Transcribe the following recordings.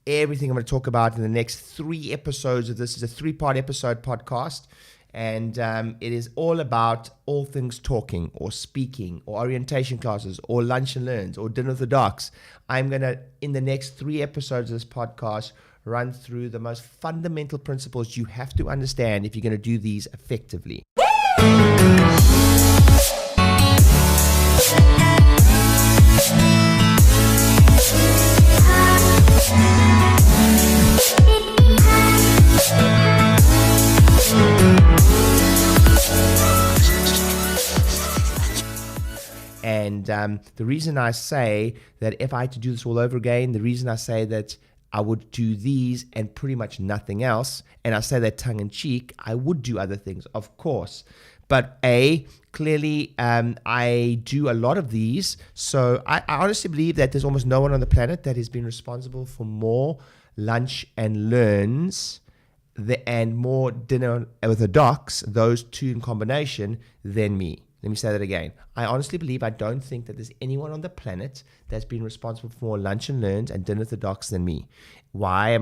everything I'm going to talk about in the next 3 episodes of this. Is a 3-part episode podcast. And it is all about all things talking or speaking or orientation classes or lunch and learns or dinner with the docs. I'm going to, in the next 3 episodes of this podcast, run through the most fundamental principles you have to understand if you're going to do these effectively. And the reason I say that if I had to do this all over again, the reason I say that I would do these and pretty much nothing else, and I say that tongue in cheek, I would do other things, of course. But clearly, I do a lot of these. So I honestly believe that there's almost no one on the planet that has been responsible for more lunch and learns and more dinner with the docs, those two in combination, than me. Let me say that again. I honestly believe, I don't think that there's anyone on the planet that's been responsible for more lunch and learns and dinner with the docs than me. Why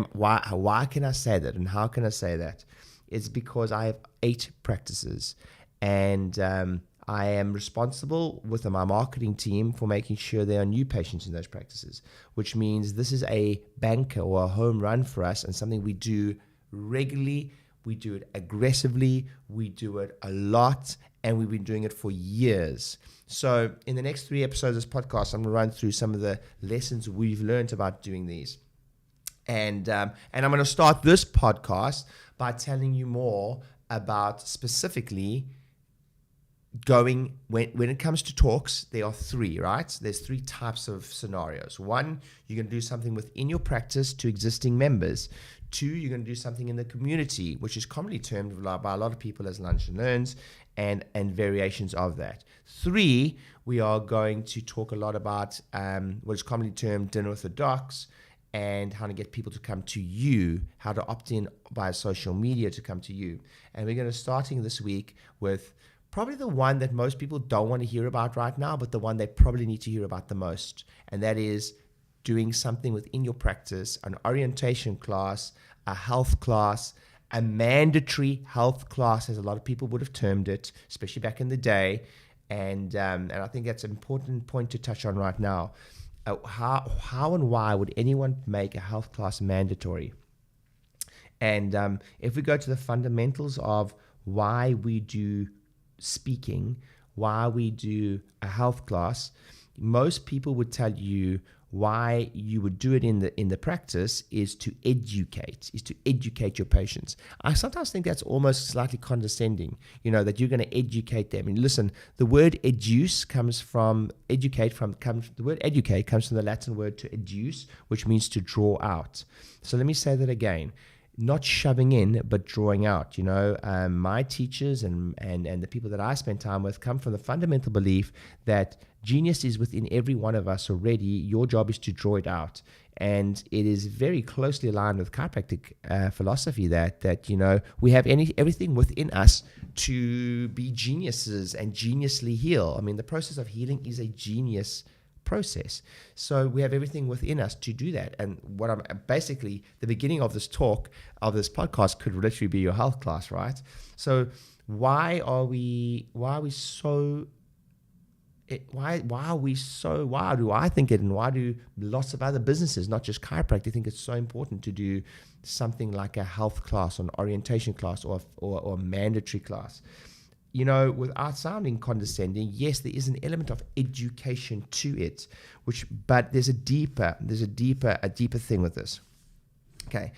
can I say that, and how can I say that? It's because I have 8 practices, and I am responsible with my marketing team for making sure there are new patients in those practices, which means this is a banker or a home run for us and something we do regularly. We do it aggressively. We do it a lot. And we've been doing it for years. So in the next 3 episodes of this podcast, I'm going to run through some of the lessons we've learned about doing these. And I'm going to start this podcast by telling you more about specifically going, when it comes to talks, there are 3, right? There's 3 types of scenarios. 1, you're going to do something within your practice to existing members. 2, you're going to do something in the community, which is commonly termed by a lot of people as lunch and learns, and variations of that. 3, we are going to talk a lot about what is commonly termed dinner with the docs, and how to get people to come to you, how to opt in via social media to come to you. And we're going to starting this week with probably the one that most people don't want to hear about right now, but the one they probably need to hear about the most. And that is doing something within your practice, an orientation class, a health class, a mandatory health class, as a lot of people would have termed it, especially back in the day. And I think that's an important point to touch on right now. How and why would anyone make a health class mandatory? And if we go to the fundamentals of why we do speaking, why we do a health class, most people would tell you why you would do it in the practice is to educate your patients. I sometimes think that's almost slightly condescending, that you're going to educate them. And listen, the word educe comes from the word educate comes from the Latin word to educe, which means to draw out. So let me say that again. Not shoving in, but drawing out. My teachers and the people that I spend time with come from the fundamental belief that genius is within every one of us already. Your job is to draw it out. And it is very closely aligned with chiropractic philosophy that we have everything within us to be geniuses and geniusly heal. I mean, the process of healing is a genius process. So we have everything within us to do that. And what I'm basically, the beginning of this talk, of this podcast, could literally be your health class, right? So why do I think it, and why do lots of other businesses, not just chiropractic, think it's so important to do something like a health class or an orientation class or a mandatory class? Without sounding condescending, yes, there is an element of education to it, but there's a deeper thing with this. Okay,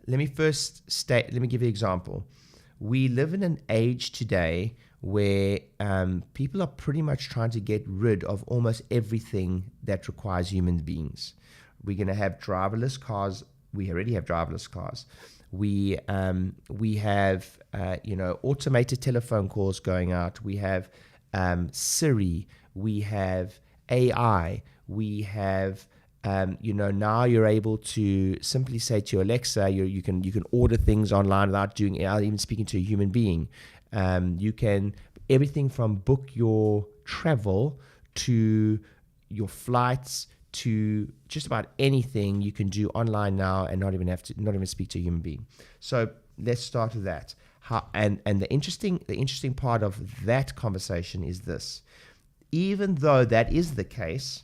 let me give you an example. We live in an age today where people are pretty much trying to get rid of almost everything that requires human beings. We're going to have driverless cars. We already have driverless cars. We have automated telephone calls going out. We have Siri. We have AI. We have now you're able to simply say to Alexa, you can order things online without even speaking to a human being. You can everything from book your travel to your flights to just about anything you can do online now and not even speak to a human being. So let's start with that. And the interesting part of that conversation is this. Even though that is the case,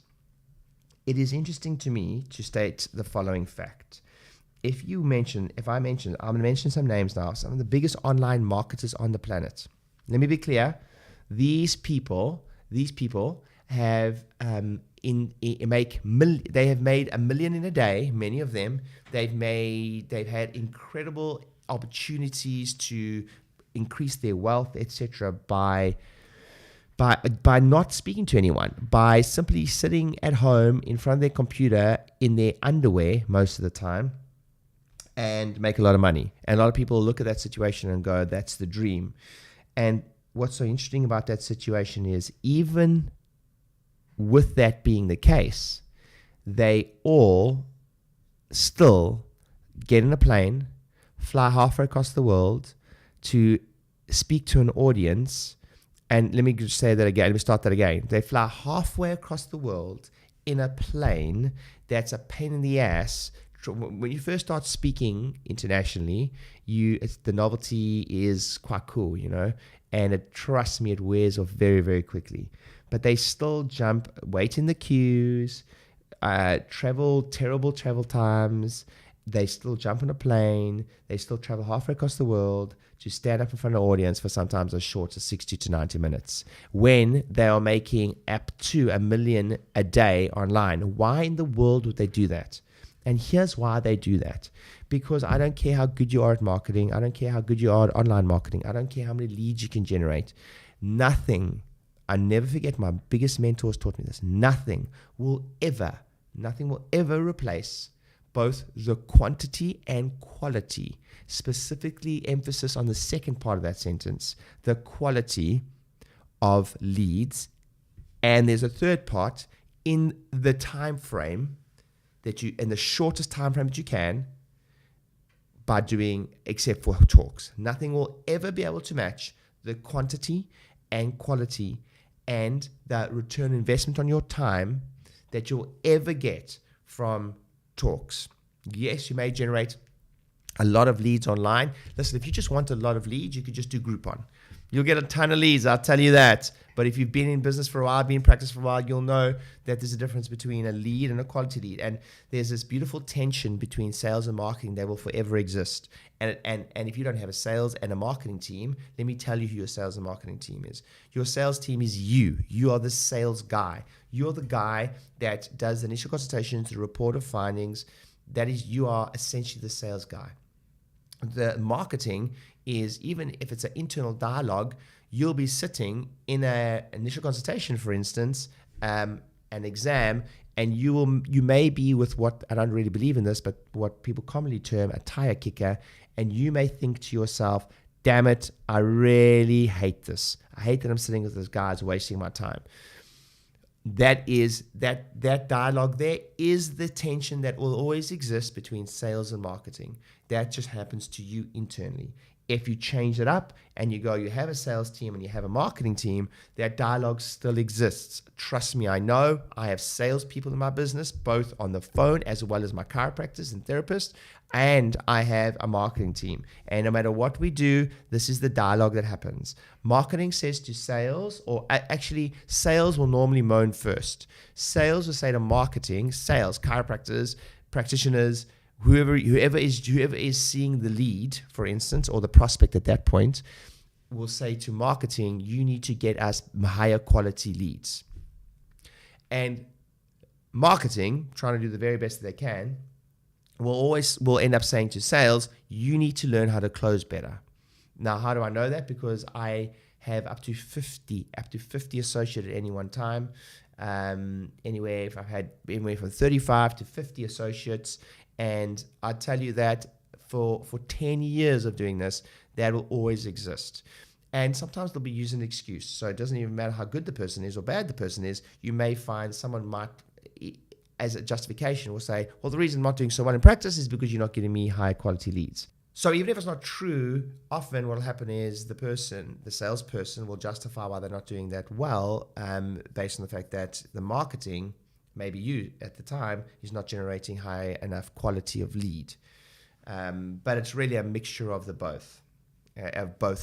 it is interesting to me to state the following fact. I'm going to mention some names now, some of the biggest online marketers on the planet. Let me be clear. These people have they have made $1 million in a day. Many of them, they've had incredible opportunities to increase their wealth, etc. by not speaking to anyone, by simply sitting at home in front of their computer in their underwear most of the time, and make a lot of money. And a lot of people look at that situation and go, that's the dream. And what's so interesting about that situation is, even with that being the case, they all still get in a plane, fly halfway across the world to speak to an audience. And let me just say that again. Let me start that again. They fly halfway across the world in a plane that's a pain in the ass. When you first start speaking internationally, the novelty is quite cool, and trust me, it wears off very, very quickly. But they still wait in the queues, travel terrible travel times. They still jump on a plane. They still travel halfway across the world to stand up in front of an audience for sometimes as short as 60 to 90 minutes when they are making up to $1 million a day online. Why in the world would they do that? And here's why they do that. Because I don't care how good you are at marketing. I don't care how good you are at online marketing. I don't care how many leads you can generate. I never forget, my biggest mentors taught me this. Nothing will ever replace both the quantity and quality, specifically emphasis on the second part of that sentence, the quality of leads. And there's a third part, in the time frame in the shortest time frame that you can, by doing, except for talks. Nothing will ever be able to match the quantity and quality and the return on investment on your time that you'll ever get from talks. Yes, you may generate a lot of leads online. Listen, if you just want a lot of leads, you could just do Groupon. You'll get a ton of leads, I'll tell you that. But if you've been in business for a while, been in practice for a while, you'll know that there's a difference between a lead and a quality lead. And there's this beautiful tension between sales and marketing that will forever exist. And if you don't have a sales and a marketing team, let me tell you who your sales and marketing team is. Your sales team is you. You are the sales guy. You're the guy that does the initial consultations, the report of findings. That is, you are essentially the sales guy. The marketing is, even if it's an internal dialogue, you'll be sitting in an initial consultation, for instance, an exam, and you may be with what, I don't really believe in this, but what people commonly term a tire kicker, and you may think to yourself, damn it, I really hate this. I hate that I'm sitting with this guy who's wasting my time. That dialogue there is the tension that will always exist between sales and marketing. That just happens to you internally. If you change it up and you have a sales team and you have a marketing team, that dialogue still exists. Trust me, I know. I have salespeople in my business, both on the phone as well as my chiropractors and therapists, and I have a marketing team. And no matter what we do, this is the dialogue that happens. Marketing says to sales, or actually sales will normally moan first. Sales will say to marketing, sales, chiropractors, practitioners, whoever is seeing the lead, for instance, or the prospect at that point, will say to marketing, you need to get us higher quality leads. And marketing, trying to do the very best that they can, will end up saying to sales, you need to learn how to close better. Now, how do I know that? Because I have up to 50 associates at any one time. I've had anywhere from 35 to 50 associates. And I tell you that for 10 years of doing this, that will always exist. And sometimes they'll be using an excuse. So it doesn't even matter how good the person is or bad the person is. You may find someone might, as a justification, will say, well, the reason I'm not doing so well in practice is because you're not getting me high quality leads. So even if it's not true, often what will happen is the salesperson will justify why they're not doing that well, based on the fact that the marketing maybe you at the time is not generating high enough quality of lead. But it's really a mixture of both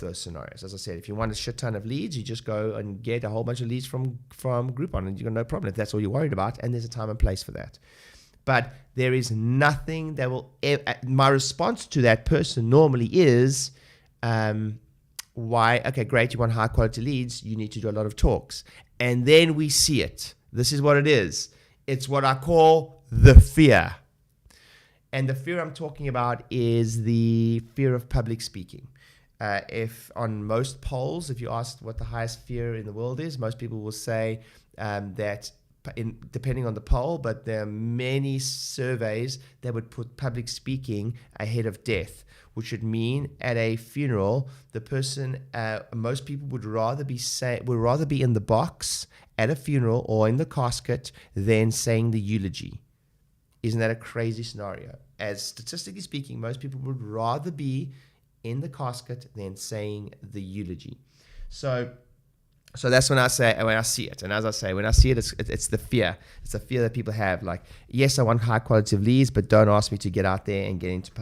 those scenarios. As I said, if you want a shit ton of leads, you just go and get a whole bunch of leads from Groupon, and you've got no problem if that's all you're worried about, and there's a time and place for that. But there is nothing that will my response to that person normally is, why? Okay, great, you want high quality leads, you need to do a lot of talks. And then we see it. This is what it is. It's what I call the fear. And the fear I'm talking about is the fear of public speaking. If on most polls, if you ask what the highest fear in the world is, most people will say that, depending on the poll, but there are many surveys that would put public speaking ahead of death, which would mean at a funeral, the person, most people would rather be in the box at a funeral or in the casket than saying the eulogy. Isn't that a crazy scenario? As statistically speaking, most people would rather be in the casket than saying the eulogy. So that's when I see it. And as I say, when I see it, it's the fear. It's the fear that people have. Like, yes, I want high quality of leads, but don't ask me to get out there and get into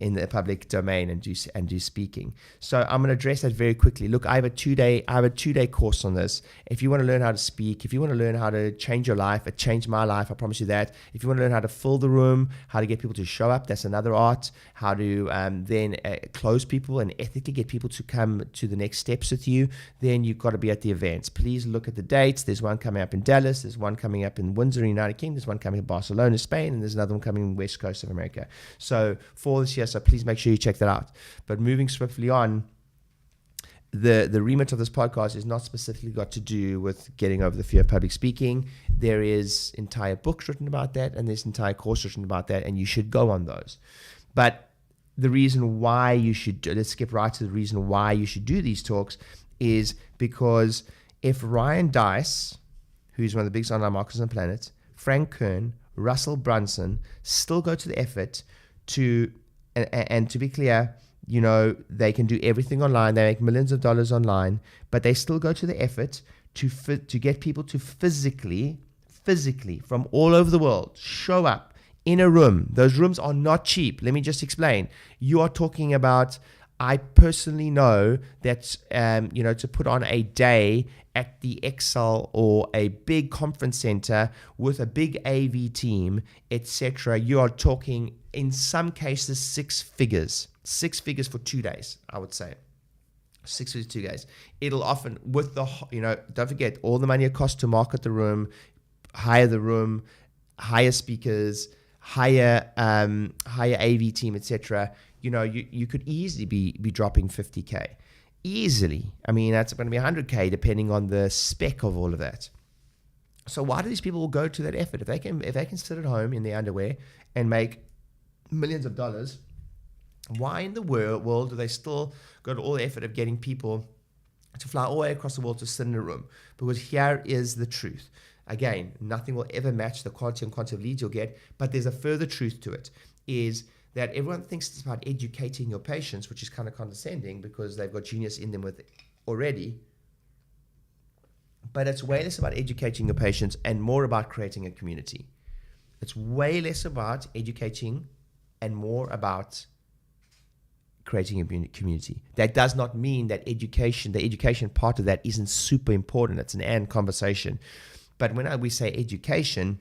in the public domain and do speaking. So I'm going to address that very quickly. Look, I have a 2-day course on this. If you want to learn how to speak, if you want to learn how to change your life, it changed my life, I promise you that. If you want to learn how to fill the room, how to get people to show up, that's another art. How to then close people and ethically get people to come to the next steps with you, then you've got to be at the events. Please look at the dates. There's one coming up in Dallas, there's one coming up in Windsor, United Kingdom, there's one coming in Barcelona, Spain, and there's another one coming in West Coast of America. So for this year, so please make sure you check that out. But moving swiftly on, the remit of this podcast is not specifically got to do with getting over the fear of public speaking. There is entire books written about that, and there's entire course written about that, and you should go on those. But the reason why you should, let's skip right to the reason why you should do these talks, is because if Ryan Dice, who's one of the biggest online marketers on the planet, Frank Kern, Russell Brunson, still go to the effort to, and to be clear, you know, they can do everything online. They make millions of dollars online, but they still go to the effort to get people to physically from all over the world show up in a room. Those rooms are not cheap. Let me just explain. You are talking about, I personally know that, to put on a day at the Excel or a big conference center with a big AV team, etc., you are talking in some cases 6 figures. 6 figures for 2 days, I would say. 6 figures 2 days. It'll often, with the, don't forget, all the money it costs to market the room, hire the room, hire speakers, hire AV team, etc. You could easily be dropping 50K. Easily. I mean, that's going to be 100K depending on the spec of all of that. So why do these people go to that effort? If they can sit at home in their underwear and make millions of dollars, why in the world do they still go to all the effort of getting people to fly all the way across the world to sit in a room? Because here is the truth. Again, nothing will ever match the quality and quantity of leads you'll get, but there's a further truth to it, is that everyone thinks it's about educating your patients, which is kind of condescending because they've got genius in them with already. But it's way less about educating your patients and more about creating a community. It's way less about educating and more about creating a community. That does not mean that the education part of that isn't super important. It's an and conversation. But when we say education,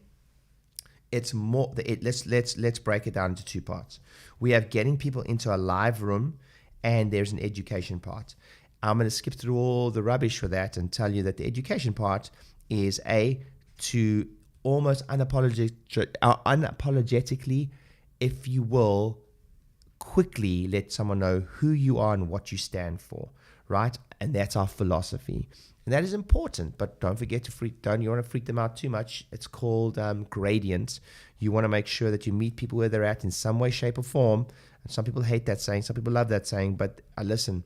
it's more. Let's break it down into 2 parts. We have getting people into a live room, and there's an education part. I'm going to skip through all the rubbish for that and tell you that the education part is to almost unapologetically, if you will, quickly let someone know who you are and what you stand for, right? And that's our philosophy. And that is important, but don't forget to you want to freak them out too much. It's called gradient. You want to make sure that you meet people where they're at in some way, shape, or form. And some people hate that saying, some people love that saying, but listen,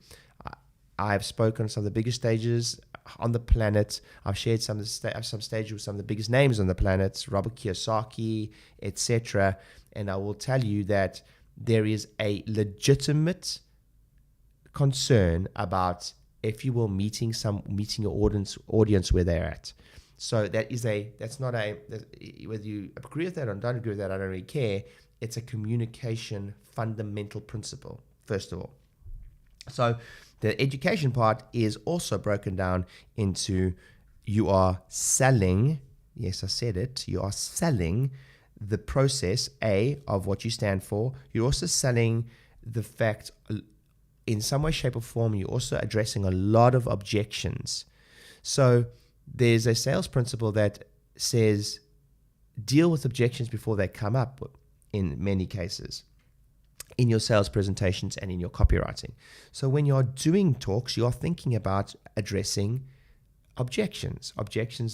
I've spoken on some of the biggest stages on the planet. I've shared some stages with some of the biggest names on the planet, Robert Kiyosaki, etc. And I will tell you that there is a legitimate concern about, if you will, meeting your audience where they're at. So that's not whether you agree with that or don't agree with that, I don't really care. It's a communication fundamental principle, first of all. So the education part is also broken down into you are selling, yes, I said it, you are selling the process, of what you stand for. You're also selling the fact, in some way, shape, or form, you're also addressing a lot of objections. So there's a sales principle that says deal with objections before they come up in many cases, in your sales presentations and in your copywriting. So when you're doing talks, you're thinking about addressing objections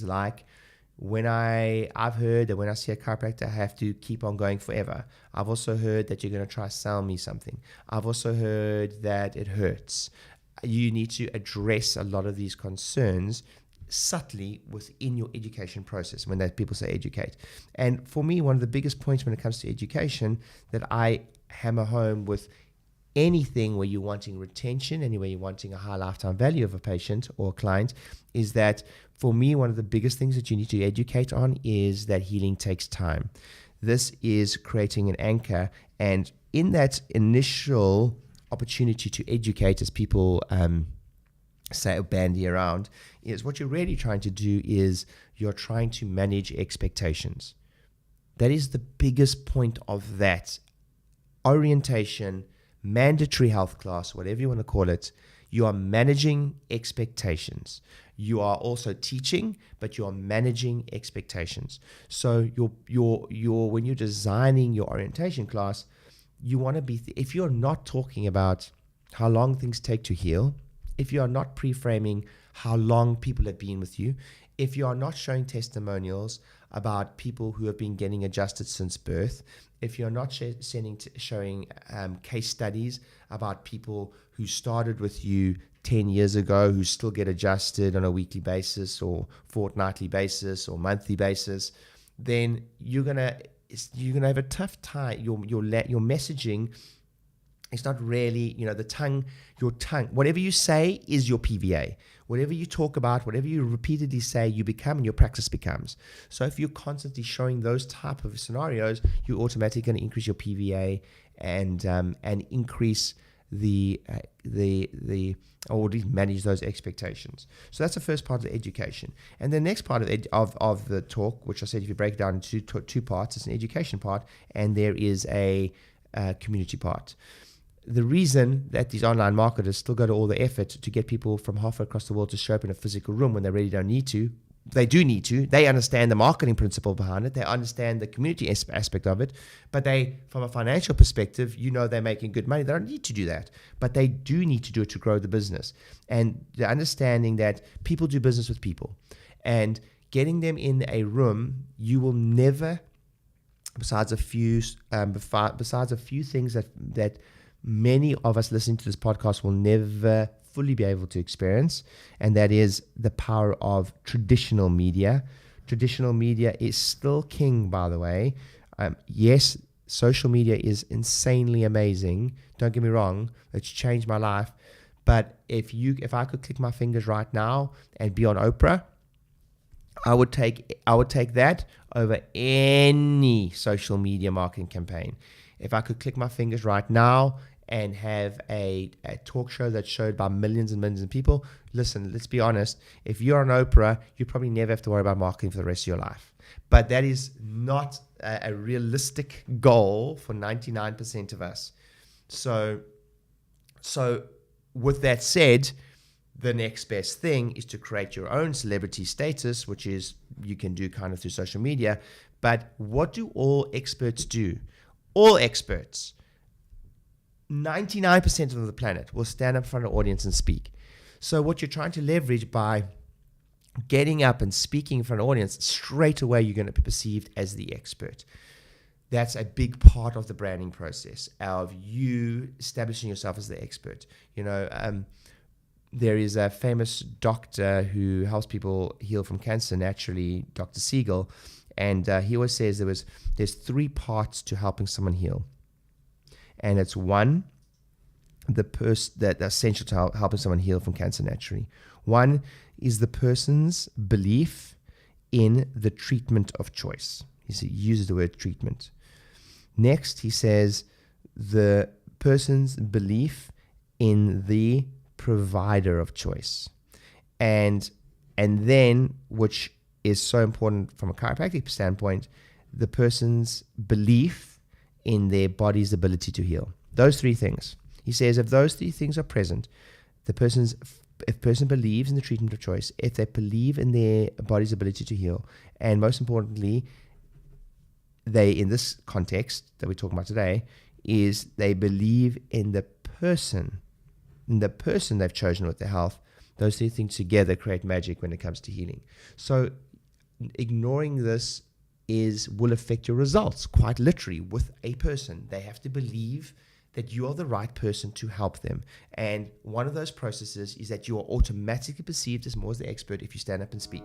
like, I've heard that when I see a chiropractor, I have to keep on going forever. I've also heard that you're going to try to sell me something. I've also heard that it hurts. You need to address a lot of these concerns subtly within your education process when people say educate. And for me, one of the biggest points when it comes to education that I hammer home with anything where you're wanting retention, anywhere you're wanting a high lifetime value of a patient or a client, is that for me, one of the biggest things that you need to educate on is that healing takes time. This is creating an anchor, and in that initial opportunity to educate, as people say or bandy around, is what you're really trying to do is you're trying to manage expectations. That is the biggest point of that orientation, mandatory health class, whatever you want to call it. You are managing expectations. You are also teaching, but you are managing expectations. So when you're designing your orientation class, you want to be, if you're not talking about how long things take to heal, if you are not pre-framing how long people have been with you, if you are not showing testimonials about people who have been getting adjusted since birth, if you're not showing case studies about people who started with you 10 years ago who still get adjusted on a weekly basis or fortnightly basis or monthly basis, then you're gonna have a tough time. Your messaging, it's not really, your tongue, whatever you say is your PVA. Whatever you talk about, whatever you repeatedly say, you become and your practice becomes. So if you're constantly showing those type of scenarios, you're automatically going to increase your PVA and increase or at least manage those expectations. So that's the first part of the education. And the next part of the talk, which I said if you break it down into two parts, it's an education part and there is a community part. The reason that these online marketers still go to all the effort to get people from halfway across the world to show up in a physical room when they really don't need to, they do need to. They understand the marketing principle behind it. They understand the community aspect of it. But they, from a financial perspective, they're making good money. They don't need to do that. But they do need to do it to grow the business. And the understanding that people do business with people. And getting them in a room, you will never, besides a few things that many of us listening to this podcast will never fully be able to experience, and that is the power of traditional media. Traditional media is still king, by the way. Yes, social media is insanely amazing. Don't get me wrong, it's changed my life. But if I could click my fingers right now and be on Oprah, I would take that over any social media marketing campaign. If I could click my fingers right now and have a talk show that's showed by millions and millions of people, listen, let's be honest, if you're on Oprah, you probably never have to worry about marketing for the rest of your life. But that is not a realistic goal for 99% of us. So with that said, the next best thing is to create your own celebrity status, which is you can do kind of through social media. But what do all experts do? All experts, 99% of the planet will stand up in front of an audience and speak. So what you're trying to leverage by getting up and speaking in front of an audience, straight away you're going to be perceived as the expert. That's a big part of the branding process of you establishing yourself as the expert. There is a famous doctor who helps people heal from cancer naturally, Dr. Siegel, and he always says there's three parts to helping someone heal. And it's one, that's essential to helping someone heal from cancer naturally. One is the person's belief in the treatment of choice. He uses the word treatment. Next, he says the person's belief in the provider of choice. And then, which is so important from a chiropractic standpoint, the person's belief in their body's ability to heal. Those three things. He says if those three things are present, if person believes in the treatment of choice, if they believe in their body's ability to heal, and most importantly, they, in this context that we're talking about today, is they believe in the person they've chosen with their health. Those three things together create magic when it comes to healing. So ignoring this will affect your results, quite literally, with a person. They have to believe that you are the right person to help them. And one of those processes is that you are automatically perceived as more as the expert if you stand up and speak.